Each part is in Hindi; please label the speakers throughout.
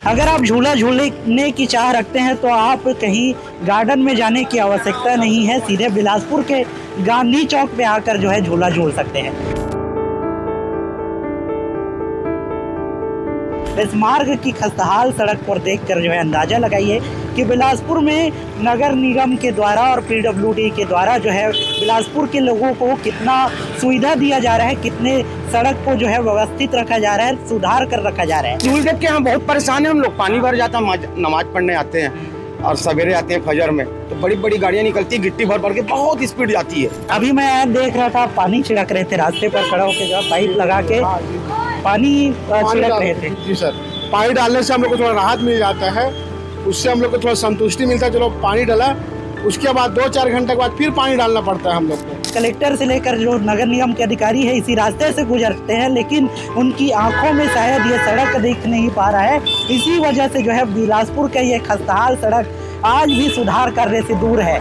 Speaker 1: अगर आप झूला झूलने की चाह रखते हैं तो आप कहीं गार्डन में जाने की आवश्यकता नहीं है, सीधे बिलासपुर के गांधी चौक पे आकर जो है झूला झूल सकते हैं। इस मार्ग की खस्ताहाल सड़क पर देखकर जो है अंदाजा लगाइए कि बिलासपुर में नगर निगम के द्वारा और पीडब्ल्यूडी के द्वारा जो है बिलासपुर के लोगों को कितना सुविधा दिया जा रहा है, कितने सड़क को जो है व्यवस्थित रखा जा रहा है, सुधार कर रखा जा रहा है।
Speaker 2: झूल देख के हम बहुत परेशान हैं। हम लोग पानी भर जाता है, नमाज पढ़ने आते हैं और सवेरे आते हैं फजर में, तो बड़ी बड़ी गाड़ियां निकलती है, गिट्टी भर भर के बहुत स्पीड जाती है।
Speaker 1: अभी मैं देख रहा था पानी छिड़क रहे थे, रास्ते पर खड़ा होकर जो पाइप लगा के पानी छिड़क रहे थे।
Speaker 3: जी सर, पानी डालने से हम लोग को थोड़ा राहत मिल जाता है, उससे हम लोग को थोड़ा संतुष्टि मिलता है। चलो पानी डाला, उसके बाद 2-4 घंटे के बाद फिर पानी डालना पड़ता है हम लोग को।
Speaker 1: कलेक्टर से लेकर जो नगर निगम के अधिकारी है इसी रास्ते से गुजरते हैं, लेकिन उनकी आंखों में शायद ये सड़क दिख नहीं पा रहा है। इसी वजह से जो है बिलासपुर का ये खस्ताहाल सड़क आज भी सुधार करने से दूर है।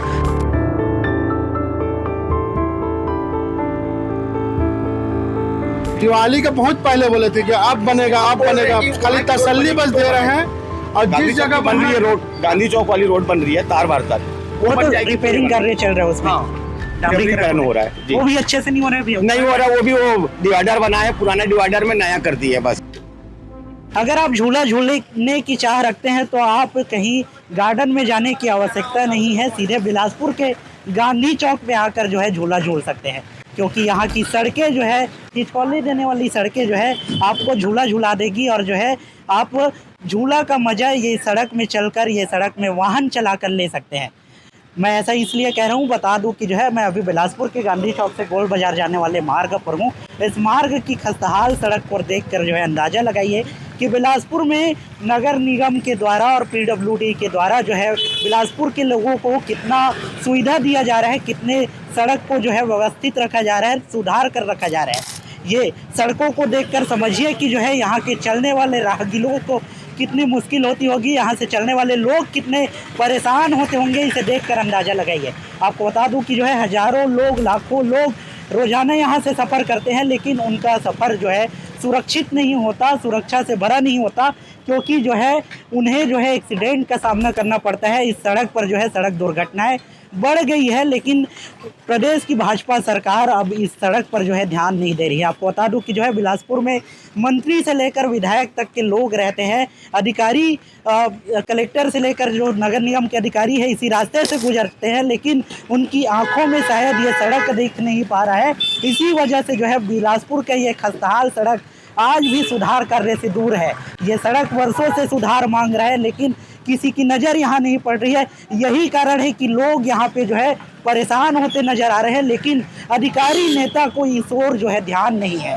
Speaker 3: दिवाली के बहुत पहले बोले थे कि अब बनेगा, अब बनेगा, खाली तसल्ली बस दे रहे हैं। और जिस जगह
Speaker 2: बन रही है रोड, गांधी चौक वाली रोड बन रही है तार बार तार,
Speaker 1: वो तो रिपेयरिंग कार्य चल रहा है, उसमें
Speaker 2: डामरीकरण हो रहा है।
Speaker 1: वो भी अच्छे से नहीं हो रहा है अभी।
Speaker 2: नहीं हो रहा, वो भी वो डिवाइडर बना है, पुराना डिवाइडर में नया कर दिया बस।
Speaker 1: अगर आप झूला झूलने की चाह रखते हैं तो आप कहीं गार्डन में जाने की आवश्यकता नहीं है, सीधे बिलासपुर के गांधी चौक पे आकर जो है झूला झूल सकते हैं, क्योंकि यहाँ की सड़कें जो है हिचकोले देने वाली सड़कें जो है आपको झूला झूला देगी और जो है आप झूला का मजा ये सड़क में चलकर, ये सड़क में वाहन चलाकर ले सकते हैं। मैं ऐसा इसलिए कह रहा हूँ, बता दूं कि जो है मैं अभी बिलासपुर के गांधी चौक से गोल बाजार जाने वाले मार्ग पर हूँ। इस मार्ग की खस्ताहाल सड़क पर देखकर जो है अंदाज़ा लगाइए कि बिलासपुर में नगर निगम के द्वारा और पीडब्ल्यूडी के द्वारा जो है बिलासपुर के लोगों को कितना सुविधा दिया जा रहा है, कितने सड़क को जो है व्यवस्थित रखा जा रहा है, सुधार कर रखा जा रहा है। ये सड़कों को देखकर समझिए कि जो है यहाँ के चलने वाले राहगीरों को कितनी मुश्किल होती होगी, यहाँ से चलने वाले लोग कितने परेशान होते होंगे, इसे देखकर अंदाज़ा लगाइए। आपको बता दूं कि जो है हज़ारों लोग, लाखों लोग रोज़ाना यहाँ से सफ़र करते हैं, लेकिन उनका सफ़र जो है सुरक्षित नहीं होता, सुरक्षा से भरा नहीं होता, क्योंकि जो है उन्हें जो है एक्सीडेंट का सामना करना पड़ता है। इस सड़क पर जो है सड़क दुर्घटनाएं बढ़ गई है, लेकिन प्रदेश की भाजपा सरकार अब इस सड़क पर जो है ध्यान नहीं दे रही है। आपको बता दूं कि जो है बिलासपुर में मंत्री से लेकर विधायक तक के लोग रहते हैं, अधिकारी कलेक्टर से लेकर जो नगर निगम के अधिकारी है इसी रास्ते से गुजरते हैं, लेकिन उनकी आंखों में शायद ये सड़क दिख नहीं पा रहा है। इसी वजह से जो है बिलासपुर का ये खस्ताहाल सड़क आज भी सुधार करने से दूर है। ये सड़क वर्षों से सुधार मांग रहा है, लेकिन किसी की नज़र यहाँ नहीं पड़ रही है। यही कारण है कि लोग यहाँ पे जो है परेशान होते नज़र आ रहे हैं, लेकिन अधिकारी नेता को इस ओर जो है ध्यान नहीं है।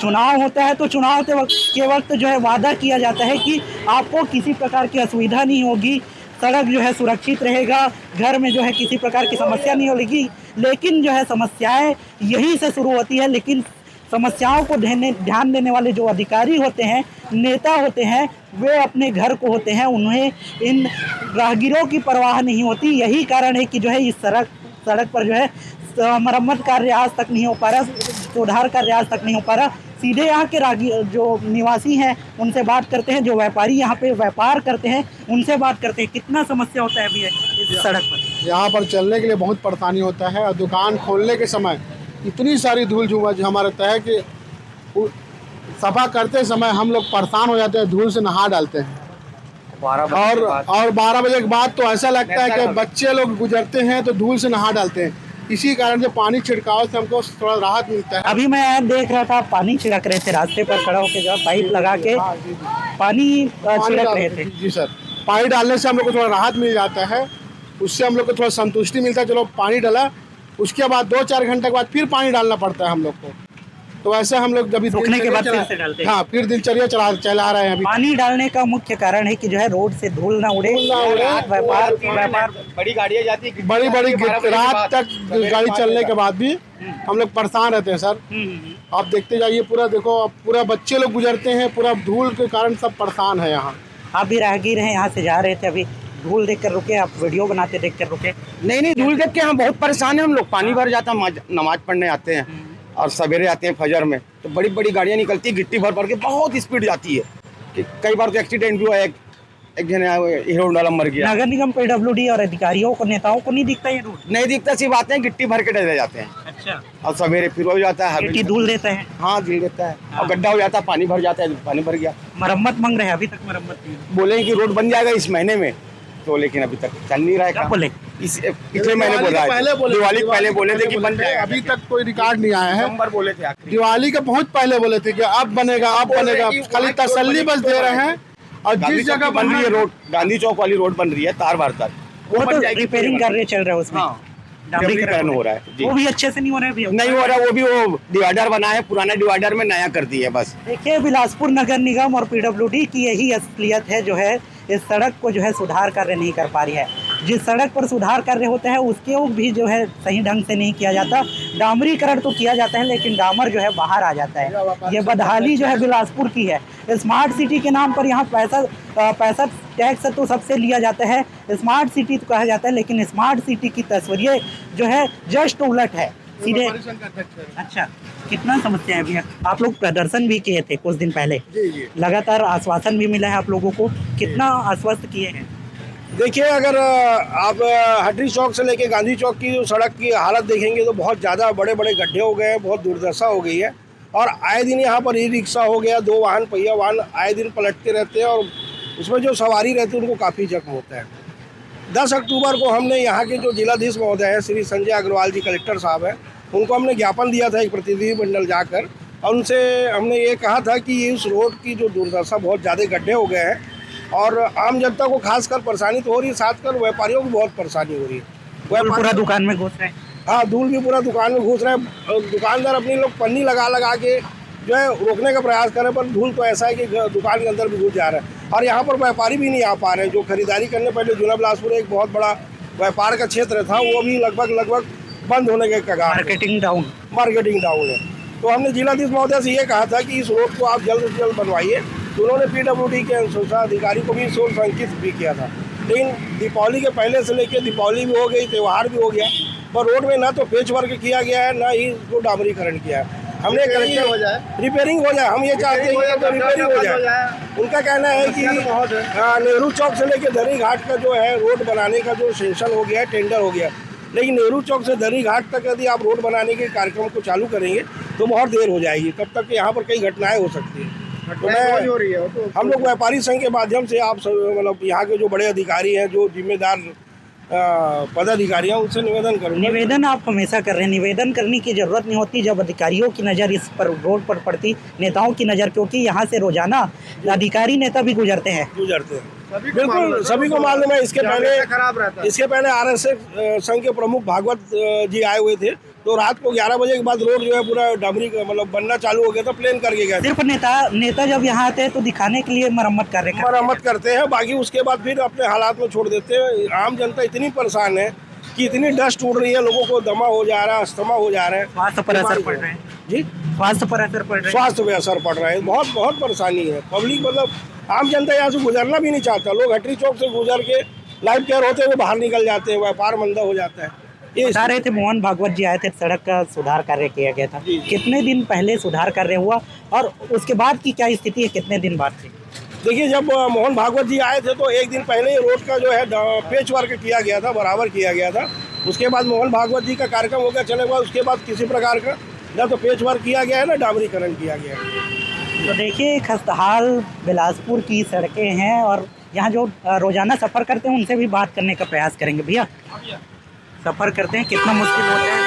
Speaker 1: चुनाव होता है तो चुनाव के वक्त जो है वादा किया जाता है कि आपको किसी प्रकार की असुविधा नहीं होगी, सड़क जो है सुरक्षित रहेगा, घर में जो है किसी प्रकार की समस्या नहीं होगी, लेकिन जो है समस्याएँ यहीं से शुरू होती है। लेकिन समस्याओं को ध्यान देने वाले जो अधिकारी होते हैं, नेता होते हैं, वे अपने घर को होते हैं, उन्हें इन राहगीरों की परवाह नहीं होती। यही कारण है कि जो है इस सड़क पर जो है मरम्मत कार्य आज तक नहीं हो पा रहा, सुधार कार्य आज तक नहीं हो पा रहा। सीधे यहाँ के राहगीर जो निवासी हैं उनसे बात करते हैं, जो व्यापारी यहाँ पे व्यापार करते हैं उनसे बात करते हैं। कितना समस्या होता है अभी इस सड़क पर?
Speaker 3: यहाँ पर चलने के लिए बहुत परेशानी होता है, और दुकान खोलने के समय इतनी सारी धूल झुमा रहता है कि सफा करते समय हम लोग परेशान हो जाते हैं, धूल से नहा डालते हैं। और 12 बजे के बाद तो ऐसा लगता है कि बच्चे लोग गुजरते हैं तो धूल से नहा डालते हैं। इसी कारण से पानी छिड़काव से हमको थोड़ा राहत मिलता है।
Speaker 1: अभी मैं देख रहा था पानी छिड़क रहे थे, रास्ते पर खड़ा होकर जो पाइप लगा के पानी छिड़क रहे थे।
Speaker 3: जी सर, पानी डालने से हम लोग को थोड़ा राहत मिल जाता है, उससे हम लोग को थोड़ा संतुष्टि मिलता है। चलो पानी डाला, उसके बाद 2-4 घंटे के बाद फिर पानी डालना पड़ता है हम लोग को। तो ऐसे हम लोग जब
Speaker 1: सूखने के बाद फिर से डालते हैं।
Speaker 3: हाँ, फिर दिनचर्या चला रहे हैं अभी।
Speaker 1: पानी डालने का मुख्य कारण है कि जो है रोड से धूल ना उड़े, व्यापार
Speaker 2: बड़ी गाड़ियाँ जाती है,
Speaker 3: बड़ी रात तक गाड़ी चलने के बाद भी हम लोग परेशान रहते हैं सर। आप देखते जाइए, पूरा देखो, पूरा बच्चे लोग गुजरते हैं, पूरा धूल के कारण सब परेशान है यहाँ।
Speaker 1: आप भी राहगीर हैं, यहाँ से जा रहे थे, अभी धूल देखकर रुके, आप वीडियो बनाते देखकर रुके?
Speaker 2: नहीं, धूल देख के हम बहुत परेशान हैं। हम लोग पानी भर जाता है, नमाज पढ़ने आते हैं और सवेरे आते हैं फजर में, तो बड़ी बड़ी गाड़ियां निकलती है, गिट्टी भर भर के बहुत स्पीड जाती है। कि कई बार तो एक्सीडेंट भी हुआ है। एक जन हीरो होंडा मर गया।
Speaker 1: नगर निगम पीडब्ल्यूडी और अधिकारियों को, नेताओं को नहीं दिखता ये रोड?
Speaker 2: नहीं दिखता, सिर्फ आते हैं गिट्टी भर के चले जाते हैं
Speaker 1: अच्छा,
Speaker 2: और सवेरे फिर हो जाता है।
Speaker 1: मिट्टी धूल देते हैं।
Speaker 2: हाँ धुल देता है
Speaker 1: हाँ।
Speaker 2: और गड्ढा हो जाता है, पानी भर जाता है, पानी भर गया।
Speaker 1: मरम्मत मांग रहे हैं, अभी तक मरम्मत नहीं हुई।
Speaker 2: बोले कि रोड बन जाएगा इस महीने में, तो लेकिन अभी तक चल नहीं रहा है
Speaker 1: क्या
Speaker 2: काम।
Speaker 1: बोले?
Speaker 2: इस पिछले महीने बोला है, दिवाली पहले बोले थे कि बन जाएगा,
Speaker 3: अभी तक कोई रिकॉर्ड नहीं आया है।
Speaker 2: नवंबर बोले थे आखिरी।
Speaker 3: दिवाली के बहुत पहले बोले थे कि अब बनेगा, अब बनेगा, खाली तसल्ली बस दे रहे हैं। और
Speaker 2: गांधी
Speaker 3: जिस
Speaker 2: चौक
Speaker 3: जगह
Speaker 2: की बन रही है रोड, गांधी चौक वाली रोड बन रही है तार बार तक,
Speaker 1: वो
Speaker 2: बन
Speaker 1: तो
Speaker 2: जाएगी।
Speaker 1: रिपेयरिंग कर रहे चल रहा है उसमें।
Speaker 2: हाँ, डामरीकरण हो रहा है जी।
Speaker 1: वो भी अच्छे से नहीं हो रहा है भैया।
Speaker 2: नहीं हो रहा, वो भी वो डिवाइडर बना है, पुराना डिवाइडर में नया कर दिया है बस।
Speaker 1: देखिए, बिलासपुर नगर निगम और पीडब्ल्यूडी की यही असलियत है, जो है इस सड़क को जो है सुधार कार्य नहीं कर पा रही है। जिस सड़क पर सुधार कार्य होता है उसके भी जो है सही ढंग से नहीं किया जाता। डामरीकरण तो किया जाता है लेकिन डामर जो है बाहर आ जाता है। ये बदहाली जो है बिलासपुर की है। स्मार्ट सिटी के नाम पर यहाँ पैसा टैक्स तो सबसे लिया जाता है, स्मार्ट सिटी तो कहा जाता है, लेकिन स्मार्ट सिटी की तस्वीरें जो है जस्ट उलट है सीधे। अच्छा, कितना समस्या है भैया? आप लोग प्रदर्शन भी किए थे कुछ दिन पहले, लगातार आश्वासन भी मिला है आप लोगों को, कितना आश्वस्त किए हैं?
Speaker 4: देखिए, अगर आप हटरी चौक से लेके गांधी चौक की जो सड़क की हालत देखेंगे तो बहुत ज़्यादा बड़े बड़े गड्ढे हो गए हैं, बहुत दुर्दशा हो गई है। और आए दिन यहाँ पर ई रिक्शा हो गया, 2 वाहन पहिया वाहन आए दिन पलटते रहते हैं और उसमें जो सवारी रहती है उनको काफ़ी जख्म होता है। 10 अक्टूबर को हमने यहाँ के जो जिलाधीश महोदय हैं श्री संजय अग्रवाल जी, कलेक्टर साहब हैं, उनको हमने ज्ञापन दिया था एक प्रतिनिधिमंडल जाकर, और उनसे हमने ये कहा था कि इस रोड की जो दुर्दशा, बहुत ज़्यादा गड्ढे हो गए हैं और आम जनता को खासकर परेशानी तो हो रही है, साथ कर व्यापारियों को बहुत परेशानी हो रही है।
Speaker 1: पूरा दुकान में घुस रहे हैं।
Speaker 4: हाँ, धूल भी पूरा दुकान में घुस रहा है। दुकानदार अपनी लोग पन्नी लगा के जो है रोकने का प्रयास कर रहे हैं, पर धूल तो ऐसा है कि दुकान के अंदर भी घुस जा रहा है। और यहाँ पर व्यापारी भी नहीं आ पा रहे हैं जो खरीदारी करने। पहले जूना बिलासपुर एक बहुत बड़ा व्यापार का क्षेत्र था, वो भी लगभग बंद होने के कगार।
Speaker 1: मार्केटिंग डाउन
Speaker 4: है। तो हमने जिलाधीश महोदय से ये कहा था कि इस रोड को आप जल्द से जल्द बनवाइए। तो उन्होंने पीडब्ल्यूडी के अनुशंसा अधिकारी को भी सोच संकित भी किया था, लेकिन दीपावली के पहले से लेकर दीपावली भी हो गई, त्यौहार भी हो गया, पर रोड में ना तो पेच वर्क किया गया है, ना ही इसको डामरीकरण किया है। हमने रिपेयरिंग हो जाए, हम ये चाहते हैं कि तो रिपेयरिंग हो जाए। उनका कहना है कि नेहरू चौक से लेकर दरी घाट का जो है रोड बनाने का जो सेंक्शन हो गया है, टेंडर हो गया, लेकिन नेहरू चौक से दरी घाट तक यदि आप रोड बनाने के कार्यक्रम को चालू करेंगे तो बहुत देर हो जाएगी, तब तक यहाँ पर कई घटनाएं हो सकती हैं। तो मैं हम लोग व्यापारी संघ के माध्यम से आप मतलब यहाँ के जो बड़े अधिकारी हैं, जो जिम्मेदार पदाधिकारी हैं, उनसे निवेदन करूँगा।
Speaker 1: निवेदन आप हमेशा कर रहे हैं, निवेदन करने की जरूरत नहीं होती जब अधिकारियों की नज़र इस पर रोड पर पड़ती, नेताओं की नज़र, क्योंकि यहाँ से रोजाना अधिकारी नेता भी गुजरते हैं।
Speaker 4: बिल्कुल, सभी को मालूम है। इसके पहले RSS संघ के प्रमुख भागवत जी आए हुए थे, तो रात को 11 बजे के बाद रोड जो है पूरा डामरी मतलब बनना चालू हो गया था, प्लेन करके गया।
Speaker 1: सिर्फ नेता जब यहाँ आते हैं तो दिखाने के लिए मरम्मत
Speaker 4: करते हैं, बाकी उसके बाद फिर अपने हालात में छोड़ देते हैं। आम जनता इतनी परेशान है कि इतनी डस्ट उड़ रही है, लोगों को दमा हो जा रहा है, अस्थमा हो जा रहा है,
Speaker 1: स्वास्थ्य पर असर पड़ रहा है
Speaker 4: जी,
Speaker 1: स्वास्थ्य पर असर पड़ रहा है,
Speaker 4: स्वास्थ्य पे असर पड़ रहा है। बहुत परेशानी है। पब्लिक मतलब आम जनता यहाँ से गुजरना भी नहीं चाहता। लोग हटरी चौक से गुजर के लाइफ केयर होते हुए बाहर निकल जाते हैं, व्यापार मंदा हो जाता है। ये
Speaker 1: बता रहे थे मोहन भागवत जी आए थे, सड़क का सुधार कार्य किया गया था। कितने दिन पहले सुधार कार्य हुआ और उसके बाद की क्या स्थिति है, कितने दिन बाद से?
Speaker 4: देखिए, जब मोहन भागवत जी आए थे तो एक दिन पहले रोड का जो है पेच वर्क किया गया था, बराबर किया गया था। उसके बाद मोहन भागवत जी का कार्यक्रम हो गया, चले गया। उसके बाद किसी प्रकार का ना तो पेच वर्क किया गया है, ना डामरीकरण किया गया है।
Speaker 1: तो देखिए, खस्ताहाल बिलासपुर की सड़कें हैं और यहाँ जो रोजाना सफ़र करते हैं उनसे भी बात करने का प्रयास करेंगे। भैया, सफ़र करते हैं, कितना मुश्किल होता है?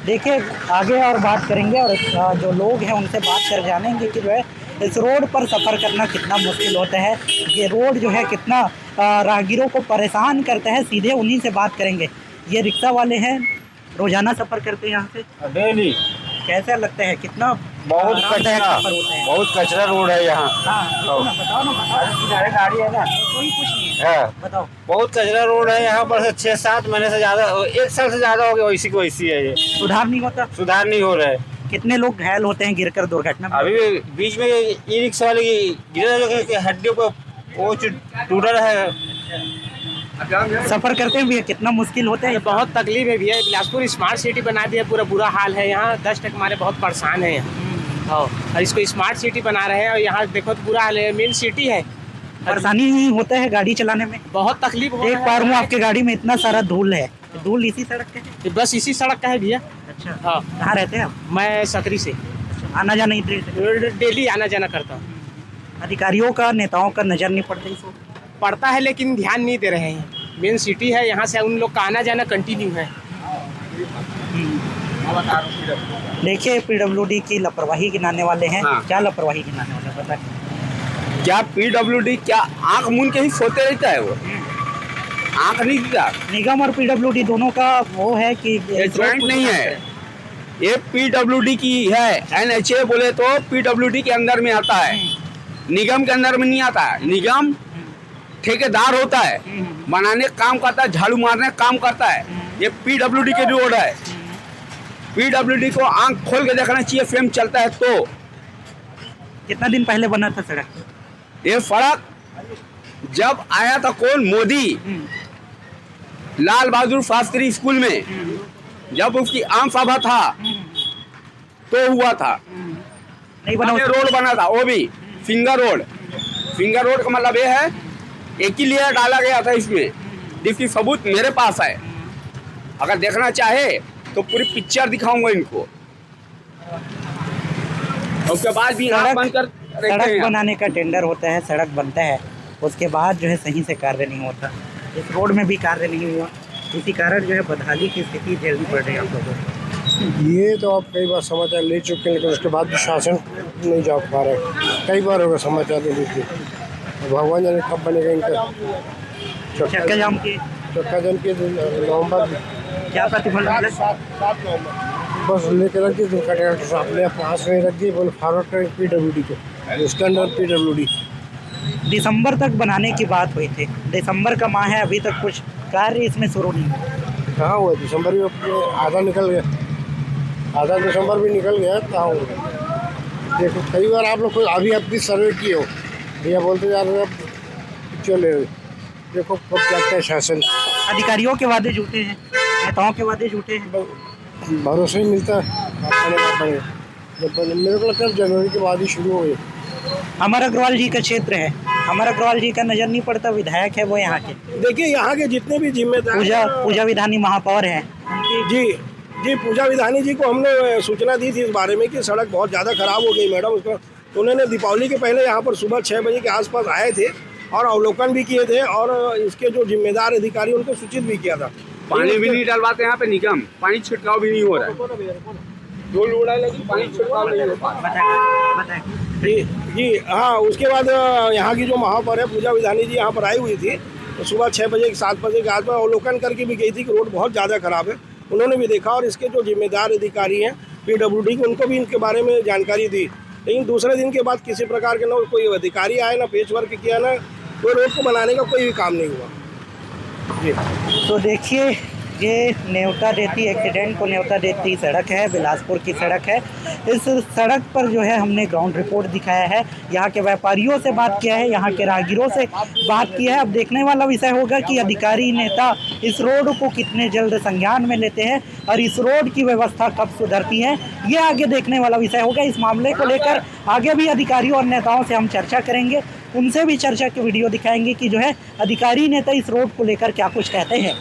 Speaker 1: देखिए, आगे और बात करेंगे और जो लोग हैं उनसे बात कर जानेंगे कि जो है इस रोड पर सफ़र करना कितना मुश्किल होता है, ये रोड जो है कितना राहगीरों को परेशान करता है। सीधे उन्हीं से बात करेंगे। ये रिक्शा वाले हैं, रोजाना सफ़र करते हैं यहाँ से,
Speaker 2: डेली।
Speaker 1: कैसा लगता है, कितना
Speaker 2: बहुत कचरा रोड है यहाँ।
Speaker 1: बताओ ना,
Speaker 2: गाड़ी है ना,
Speaker 1: कोई कुछ नहीं है, बताओ।
Speaker 2: बहुत कचरा रोड है यहाँ पर। 6-7 महीने से ज़्यादा, 1 साल से ज़्यादा हो गया, वैसी को वैसी है। ये
Speaker 1: सुधार नहीं होता,
Speaker 2: सुधार नहीं हो रहा है।
Speaker 1: कितने लोग घायल होते हैं गिरकर दुर्घटना में?
Speaker 2: अभी बीच में ई रिक्शा वाले की गिरा, हड्डियों को वो टूटा है।
Speaker 1: सफर करते हैं भैया, कितना मुश्किल होता है?
Speaker 5: बहुत तकलीफ है भैया। बिलासपुर स्मार्ट सिटी बना दिया, पूरा बुरा हाल है यहाँ। 10 टक हमारे बहुत परेशान है यहाँ। हाँ, और इसको स्मार्ट सिटी बना रहे हैं। और यहाँ देखो तो बुरा हाल है, मेन सिटी है,
Speaker 1: परेशानी ही होता है गाड़ी चलाने में।
Speaker 5: बहुत तकलीफ हो
Speaker 1: देख
Speaker 5: रहा
Speaker 1: पा रहा हूँ
Speaker 5: है।
Speaker 1: आपके गाड़ी में इतना सारा धूल है, धूल इसी सड़क का है?
Speaker 5: ये बस इसी सड़क का है भैया।
Speaker 1: अच्छा,
Speaker 5: हाँ,
Speaker 1: कहाँ रहते हैं आप?
Speaker 5: मैं सकरी से
Speaker 1: आना जाना इधर से?
Speaker 5: डेली आना जाना करता हूँ।
Speaker 1: अधिकारियों का, नेताओं का नजर नहीं पड़ता इस वक्त?
Speaker 5: पड़ता है लेकिन ध्यान नहीं दे रहे हैं। मेन सिटी है, यहाँ से उन लोग का आना जाना कंटिन्यू है।
Speaker 1: देखिए पीडब्ल्यूडी की लापरवाही गिनाने वाले हैं।
Speaker 2: हाँ।
Speaker 1: क्या लापरवाही गिनाने वाले हैं बताइए।
Speaker 2: क्या पीडब्ल्यूडी क्या आंख मूंद के ही सोते रहता है वो? आंख नहीं दिखता।
Speaker 1: निगम और पीडब्ल्यूडी दोनों का वो है कि
Speaker 2: ये ज्वाइंट नहीं है, ये पीडब्ल्यूडी की है। एनएचए बोले तो पीडब्ल्यूडी के अंदर में आता है, निगम के अंदर में नहीं आता है। निगम ठेकेदार होता है, बनाने का काम करता है, झाड़ू मारने का काम करता है। ये पीडब्ल्यूडी के रोड है। पीडब्ल्यूडी को आंख खोल के देखना चाहिए, फिल्म चलता है तो।
Speaker 1: कितना दिन पहले बना था सड़क?
Speaker 2: ये सड़क जब आया था कौन, मोदी, लाल बहादुर शास्त्री स्कूल में जब उसकी आम सभा था तो हुआ था।
Speaker 1: नहीं बना
Speaker 2: ये रोड बना था, वो भी फिंगर रोड। फिंगर रोड का मतलब ये है, एक ही लेयर डाला गया था इसमें, जिसकी सबूत मेरे पास है। अगर देखना चाहे तो पूरी पिक्चर दिखाऊंगा इनको। उसके बाद भी आँख बंद कर रखते
Speaker 1: सड़क
Speaker 2: हैं।
Speaker 1: बनाने का टेंडर होता है, सड़क बनता है, उसके बाद जो है सही से कार्य नहीं होता। इस रोड में भी कार्य नहीं हुआ, इसी कारण जो है बदहाली की स्थिति झेलनी पड़ रही है आप लोगों को।
Speaker 3: ये तो आप कई बार समाचार ले चुके हैं, लेकिन उसके बाद भी शासन नहीं जा पा रहे। कई बार होगा समाचार ले लीजिए, भगवान जाने कब बनेगा इनका
Speaker 1: चक्का जाम के
Speaker 3: चक्का जन के नवंबर में।
Speaker 1: क्या प्रतिफल मिला?
Speaker 3: 7 नवंबर बस लेके रख दिए, कटेक्टर अपने पास में रख दिए, बोले फॉरवर्ड करें पीडब्ल्यूडी को, उसके अंदर पीडब्ल्यूडी।
Speaker 1: दिसंबर तक बनाने की बात हुई थी, दिसंबर का माह है, अभी तक कुछ कार्य इसमें शुरू नहीं हुआ।
Speaker 3: कहाँ हुआ? दिसंबर में आधा निकल गया, आधा दिसंबर भी निकल गया, कहाँ हुआ? देखो कई बार आप लोग अभी अपनी सर्वे किए हो, भैया बोलते जा रहे हैं चले, देखो कब क्या क्या शासन।
Speaker 1: अधिकारियों के वादे झूठे हैं, नेताओं के वादे झूठे हैं।
Speaker 3: भरोसा ही मिलता है जब मेरे को लगता है जनवरी के बाद ही शुरू हो गई।
Speaker 1: अमर अग्रवाल जी का क्षेत्र है, अमर अग्रवाल जी का नजर नहीं पड़ता? विधायक है वो यहाँ के,
Speaker 4: देखिए यहाँ के जितने भी जिम्मेदार
Speaker 1: पूजा विधानी महापौर है।
Speaker 4: जी पूजा विधानी जी को हमने सूचना दी थी इस बारे में कि सड़क बहुत ज़्यादा खराब हो गई मैडम उसको। तो उन्होंने दीपावली के पहले यहाँ पर सुबह 6 बजे के आसपास आए थे और अवलोकन भी किए थे, और इसके जो जिम्मेदार अधिकारी उनको सूचित भी किया था।
Speaker 2: पानी भी नहीं डलवाते यहाँ पे निगम, पानी छिड़काव भी नहीं हो रहा है। धूल उड़ा लगी, पानी छिड़काव नहीं हो पा रहा।
Speaker 4: जी हाँ, उसके बाद यहाँ की जो महापौर है पूजा विधानी जी यहाँ पर आई हुई थी, तो सुबह 6 बजे 7 बजे के आसपास अवलोकन करके भी गई थी कि रोड बहुत ज़्यादा खराब है। उन्होंने भी देखा और इसके जो जिम्मेदार अधिकारी हैं पीडब्ल्यूडी के, उनको भी इनके बारे में जानकारी दी। लेकिन दूसरे दिन के बाद किसी प्रकार के ना कोई अधिकारी आए, ना पेच वर्क किया, ना कोई रोड को बनाने का कोई भी काम नहीं हुआ। जी
Speaker 1: तो देखिए ये न्योता देती एक्सीडेंट को न्योता देती सड़क है, बिलासपुर की सड़क है। इस सड़क पर जो है हमने ग्राउंड रिपोर्ट दिखाया है, यहाँ के व्यापारियों से बात किया है, यहाँ के राहगीरों से बात किया है। अब देखने वाला विषय होगा कि अधिकारी नेता इस रोड को कितने जल्द संज्ञान में लेते हैं और इस रोड की व्यवस्था कब सुधरती है, ये आगे देखने वाला विषय होगा। इस मामले को लेकर आगे भी अधिकारियों और नेताओं से हम चर्चा करेंगे, उनसे भी चर्चा की वीडियो दिखाएंगे कि जो है अधिकारी नेता इस रोड को लेकर क्या कुछ कहते हैं।